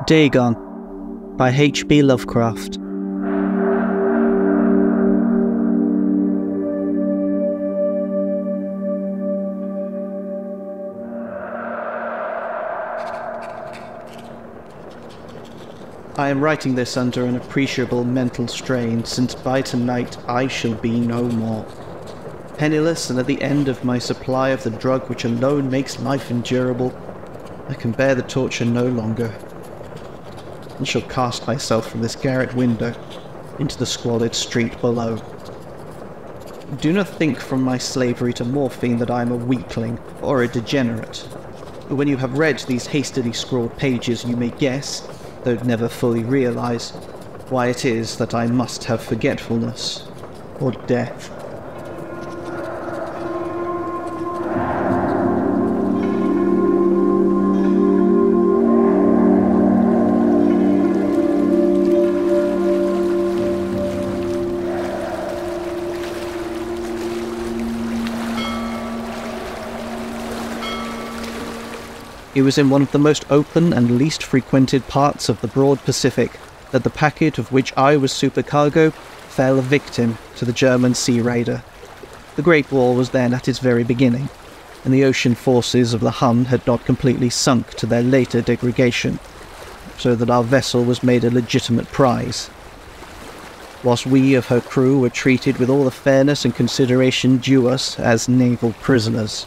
Dagon by H.P. Lovecraft. I am writing this under an appreciable mental strain, since by tonight I shall be no more. Penniless and at the end of my supply of the drug which alone makes life endurable, I can bear the torture no longer, and shall cast myself from this garret window into the squalid street below. Do not think from my slavery to morphine that I am a weakling or a degenerate. When you have read these hastily scrawled pages, you may guess, though never fully realize, why it is that I must have forgetfulness or death. It was in one of the most open and least frequented parts of the broad Pacific that the packet of which I was supercargo fell a victim to the German sea raider. The Great War was then at its very beginning, and the ocean forces of the Hun had not completely sunk to their later degradation, so that our vessel was made a legitimate prize, whilst we of her crew were treated with all the fairness and consideration due us as naval prisoners.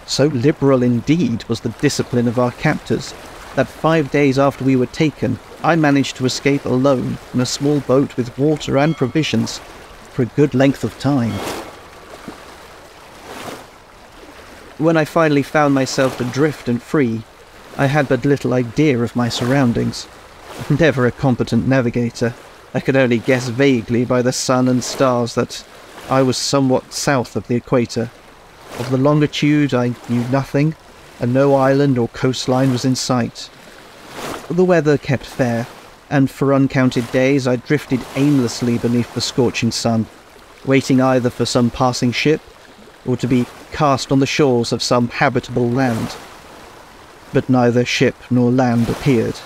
So liberal indeed was the discipline of our captors, that 5 days after we were taken, I managed to escape alone in a small boat with water and provisions for a good length of time. When I finally found myself adrift and free, I had but little idea of my surroundings. Never a competent navigator, I could only guess vaguely by the sun and stars that I was somewhat south of the equator. Of the longitude I knew nothing, and no island or coastline was in sight. The weather kept fair, and for uncounted days I drifted aimlessly beneath the scorching sun, waiting either for some passing ship, or to be cast on the shores of some habitable land. But neither ship nor land appeared,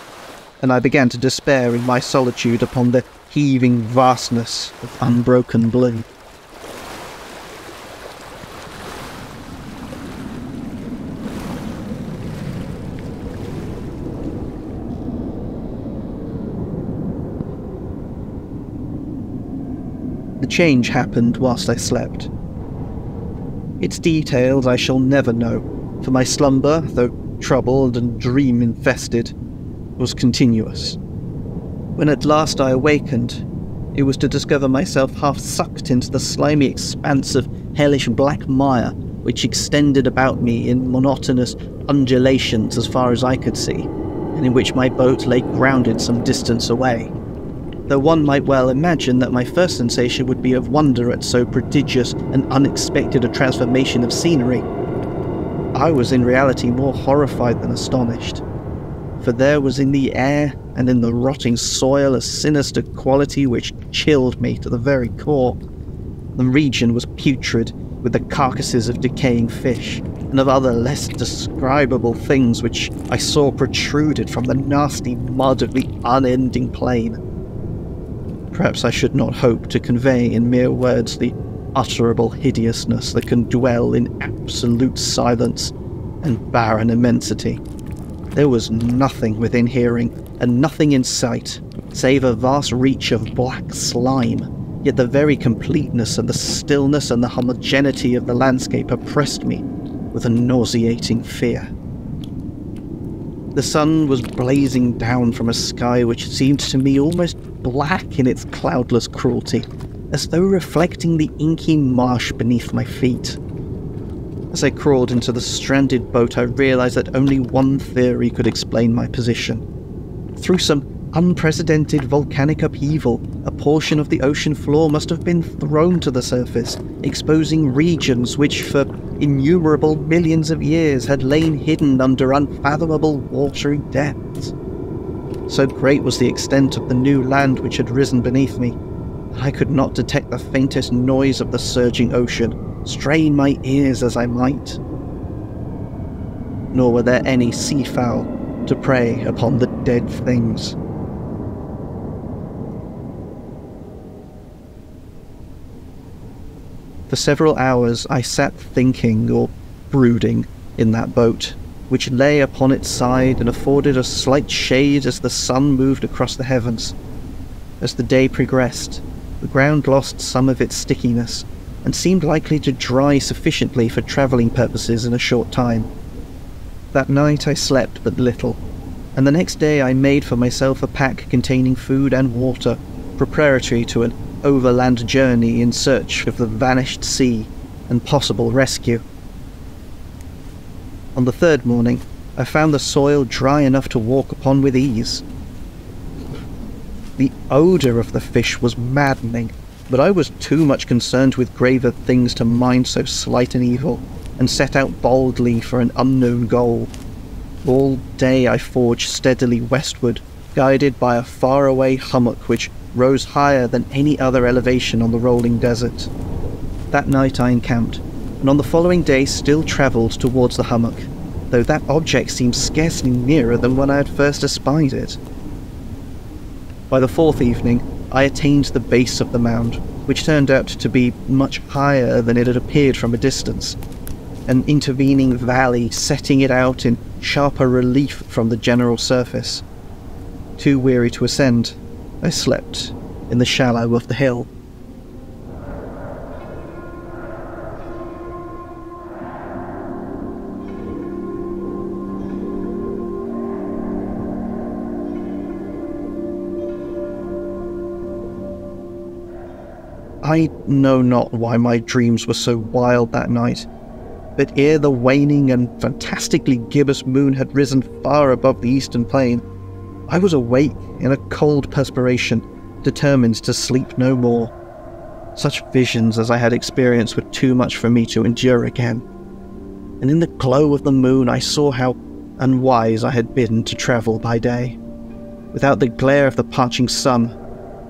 and I began to despair in my solitude upon the heaving vastness of unbroken blue. The change happened whilst I slept. Its details I shall never know, for my slumber, though troubled and dream-infested, was continuous. When at last I awakened, it was to discover myself half sucked into the slimy expanse of hellish black mire which extended about me in monotonous undulations as far as I could see, and in which my boat lay grounded some distance away. Though one might well imagine that my first sensation would be of wonder at so prodigious and unexpected a transformation of scenery, I was in reality more horrified than astonished, for there was in the air and in the rotting soil a sinister quality which chilled me to the very core. The region was putrid, with the carcasses of decaying fish, and of other less describable things which I saw protruded from the nasty mud of the unending plain. Perhaps I should not hope to convey in mere words the utterable hideousness that can dwell in absolute silence and barren immensity. There was nothing within hearing, and nothing in sight, save a vast reach of black slime, yet the very completeness and the stillness and the homogeneity of the landscape oppressed me with a nauseating fear. The sun was blazing down from a sky which seemed to me almost black in its cloudless cruelty, as though reflecting the inky marsh beneath my feet. As I crawled into the stranded boat, I realized that only one theory could explain my position. Through some unprecedented volcanic upheaval, a portion of the ocean floor must have been thrown to the surface, exposing regions which for innumerable millions of years had lain hidden under unfathomable watery depths. So great was the extent of the new land which had risen beneath me, that I could not detect the faintest noise of the surging ocean, strain my ears as I might. Nor were there any seafowl to prey upon the dead things. For several hours I sat thinking or brooding in that boat, which lay upon its side and afforded a slight shade as the sun moved across the heavens. As the day progressed, the ground lost some of its stickiness, and seemed likely to dry sufficiently for travelling purposes in a short time. That night I slept but little, and the next day I made for myself a pack containing food and water, preparatory to an overland journey in search of the vanished sea and possible rescue. On the third morning, I found the soil dry enough to walk upon with ease. The odour of the fish was maddening, but I was too much concerned with graver things to mind so slight an evil, and set out boldly for an unknown goal. All day I forged steadily westward, guided by a faraway hummock which rose higher than any other elevation on the rolling desert. That night I encamped, and on the following day still travelled towards the hummock, though that object seemed scarcely nearer than when I had first espied it. By the fourth evening, I attained the base of the mound, which turned out to be much higher than it had appeared from a distance, an intervening valley setting it out in sharper relief from the general surface. Too weary to ascend, I slept in the shallow of the hill. I know not why my dreams were so wild that night, but ere the waning and fantastically gibbous moon had risen far above the eastern plain, I was awake in a cold perspiration, determined to sleep no more. Such visions as I had experienced were too much for me to endure again, and in the glow of the moon I saw how unwise I had been to travel by day. Without the glare of the parching sun,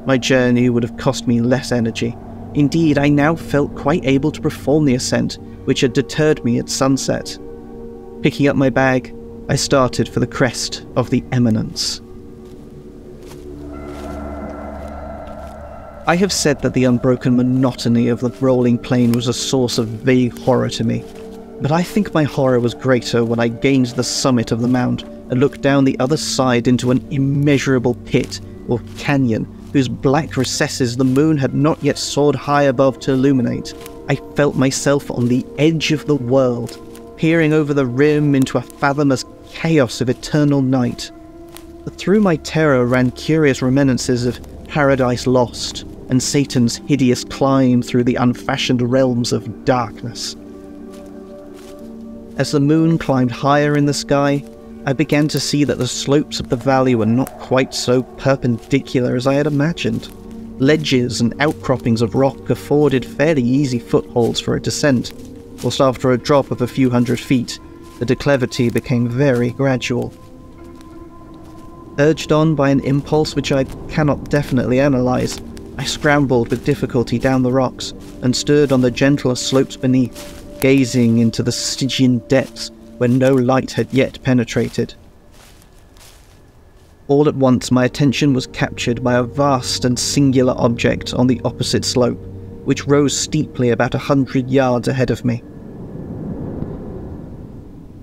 my journey would have cost me less energy. Indeed, I now felt quite able to perform the ascent, which had deterred me at sunset. Picking up my bag, I started for the crest of the eminence. I have said that the unbroken monotony of the rolling plain was a source of vague horror to me, but I think my horror was greater when I gained the summit of the mound and looked down the other side into an immeasurable pit or canyon whose black recesses the moon had not yet soared high above to illuminate. I felt myself on the edge of the world, peering over the rim into a fathomless chaos of eternal night. But through my terror ran curious reminiscences of Paradise Lost and Satan's hideous climb through the unfashioned realms of darkness. As the moon climbed higher in the sky, I began to see that the slopes of the valley were not quite so perpendicular as I had imagined. Ledges and outcroppings of rock afforded fairly easy footholds for a descent, whilst after a drop of a few hundred feet, the declivity became very gradual. Urged on by an impulse which I cannot definitely analyse, I scrambled with difficulty down the rocks and stood on the gentler slopes beneath, gazing into the Stygian depths where no light had yet penetrated. All at once my attention was captured by a vast and singular object on the opposite slope, which rose steeply about 100 yards ahead of me.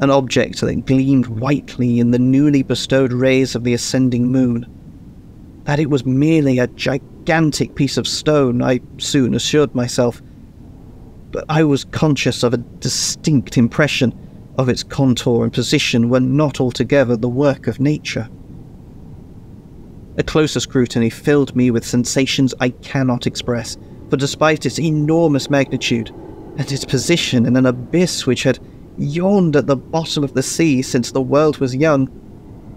An object that gleamed whitely in the newly bestowed rays of the ascending moon. That it was merely a gigantic piece of stone, I soon assured myself, but I was conscious of a distinct impression of its contour and position were not altogether the work of nature. A closer scrutiny filled me with sensations I cannot express, for despite its enormous magnitude, and its position in an abyss which had yawned at the bottom of the sea since the world was young,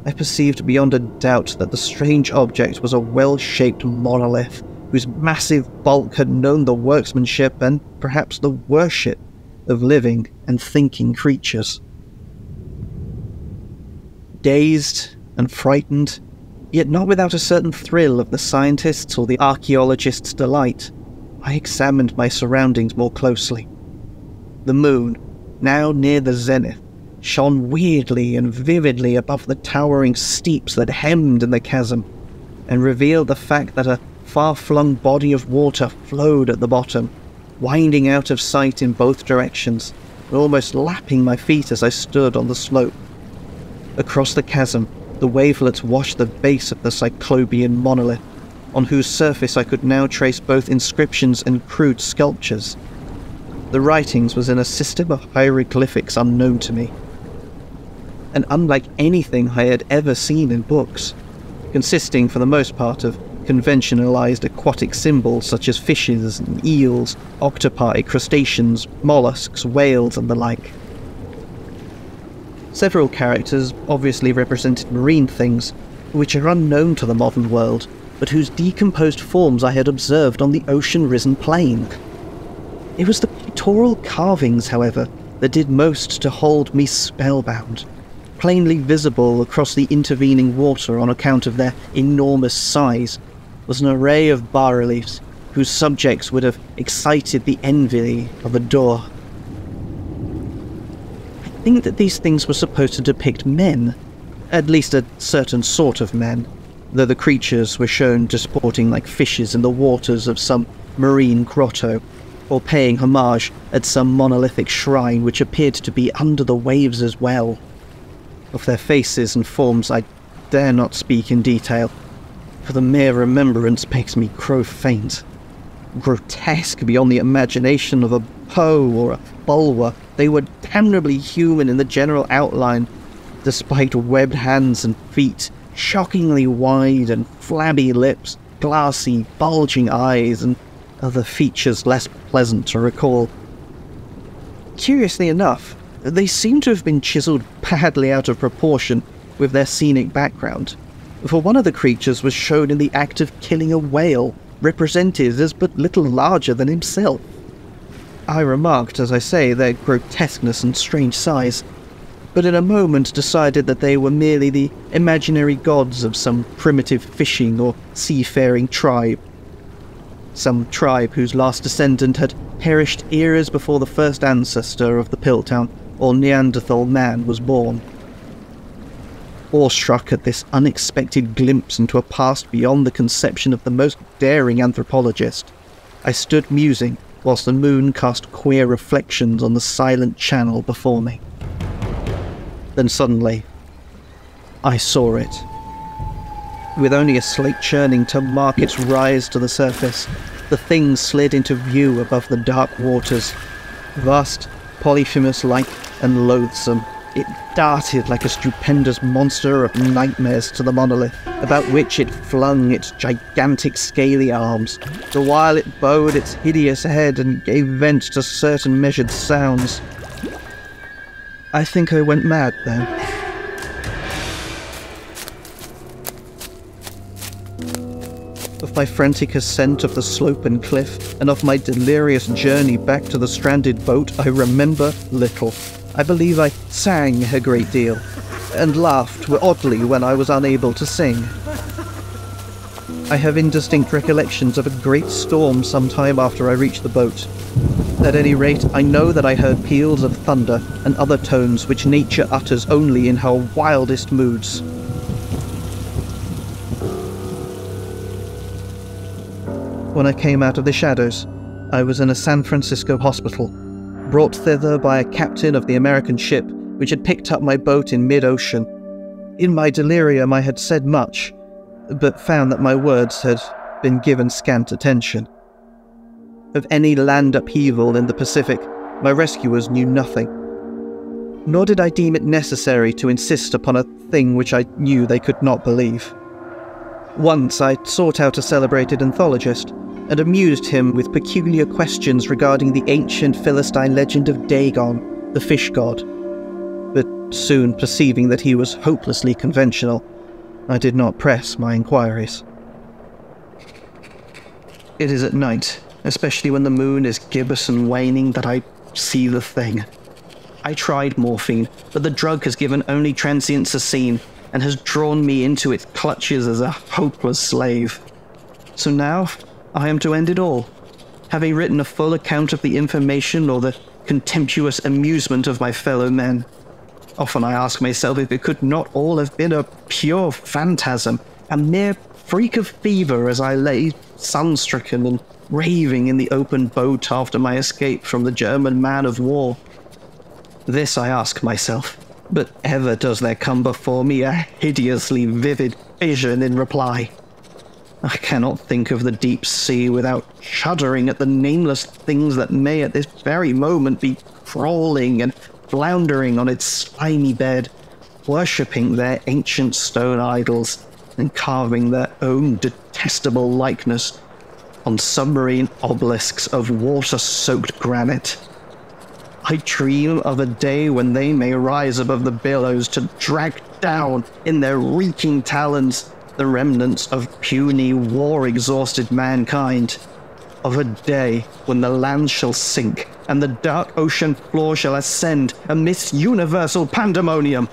I perceived beyond a doubt that the strange object was a well-shaped monolith, whose massive bulk had known the workmanship and perhaps the worship of living and thinking creatures. Dazed and frightened, yet not without a certain thrill of the scientist's or the archaeologist's delight, I examined my surroundings more closely. The moon, now near the zenith, shone weirdly and vividly above the towering steeps that hemmed in the chasm, and revealed the fact that a far-flung body of water flowed at the bottom, winding out of sight in both directions, and almost lapping my feet as I stood on the slope. Across the chasm, the wavelets washed the base of the Cyclopean monolith, on whose surface I could now trace both inscriptions and crude sculptures. The writings was in a system of hieroglyphics unknown to me, and unlike anything I had ever seen in books, consisting for the most part of conventionalized aquatic symbols such as fishes and eels, octopi, crustaceans, mollusks, whales, and the like. Several characters obviously represented marine things, which are unknown to the modern world, but whose decomposed forms I had observed on the ocean-risen plain. It was the pictorial carvings, however, that did most to hold me spellbound. Plainly visible across the intervening water on account of their enormous size was an array of bas-reliefs whose subjects would have excited the envy of a Dor. I think that these things were supposed to depict men, at least a certain sort of men, though the creatures were shown disporting like fishes in the waters of some marine grotto, or paying homage at some monolithic shrine which appeared to be under the waves as well. Of their faces and forms I dare not speak in detail, for the mere remembrance makes me grow faint. Grotesque beyond the imagination of a Poe or a Bulwer, they were damnably human in the general outline, despite webbed hands and feet, shockingly wide and flabby lips, glassy, bulging eyes, and other features less pleasant to recall. Curiously enough, they seem to have been chiseled badly out of proportion with their scenic background, for one of the creatures was shown in the act of killing a whale, represented as but little larger than himself. I remarked, as I say, their grotesqueness and strange size, but in a moment decided that they were merely the imaginary gods of some primitive fishing or seafaring tribe. Some tribe whose last descendant had perished eras before the first ancestor of the Piltdown or Neanderthal man was born. Awestruck at this unexpected glimpse into a past beyond the conception of the most daring anthropologist, I stood musing whilst the moon cast queer reflections on the silent channel before me. Then suddenly, I saw it. With only a slight churning to mark its rise to the surface, the thing slid into view above the dark waters. Vast, Polyphemus-like, and loathsome, it darted like a stupendous monster of nightmares to the monolith, about which it flung its gigantic scaly arms, the while it bowed its hideous head and gave vent to certain measured sounds. I think I went mad then. Of my frantic ascent of the slope and cliff, and of my delirious journey back to the stranded boat, I remember little. I believe I sang a great deal, and laughed oddly when I was unable to sing. I have indistinct recollections of a great storm some time after I reached the boat. At any rate, I know that I heard peals of thunder and other tones which nature utters only in her wildest moods. When I came out of the shadows, I was in a San Francisco hospital, brought thither by a captain of the American ship which had picked up my boat in mid-ocean. In my delirium I had said much, but found that my words had been given scant attention. Of any land upheaval in the Pacific, my rescuers knew nothing. Nor did I deem it necessary to insist upon a thing which I knew they could not believe. Once I sought out a celebrated anthologist, and amused him with peculiar questions regarding the ancient Philistine legend of Dagon, the fish god. But soon perceiving that he was hopelessly conventional, I did not press my inquiries. It is at night, especially when the moon is gibbous and waning, that I see the thing. I tried morphine, but the drug has given only transient cessine, and has drawn me into its clutches as a hopeless slave. So now, I am to end it all, having written a full account of the information or the contemptuous amusement of my fellow men. Often I ask myself if it could not all have been a pure phantasm, a mere freak of fever as I lay sun-stricken and raving in the open boat after my escape from the German man of war. This I ask myself, but ever does there come before me a hideously vivid vision in reply. I cannot think of the deep sea without shuddering at the nameless things that may at this very moment be crawling and floundering on its slimy bed, worshipping their ancient stone idols and carving their own detestable likeness on submarine obelisks of water-soaked granite. I dream of a day when they may rise above the billows to drag down in their reeking talons the remnants of puny, war-exhausted mankind. Of a day when the land shall sink and the dark ocean floor shall ascend amidst universal pandemonium.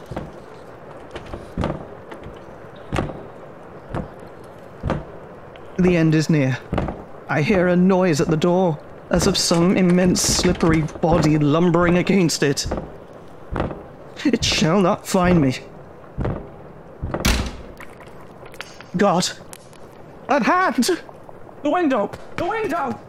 The end is near. I hear a noise at the door, as of some immense slippery body lumbering against it. It shall not find me. God! That hand! The window! The window!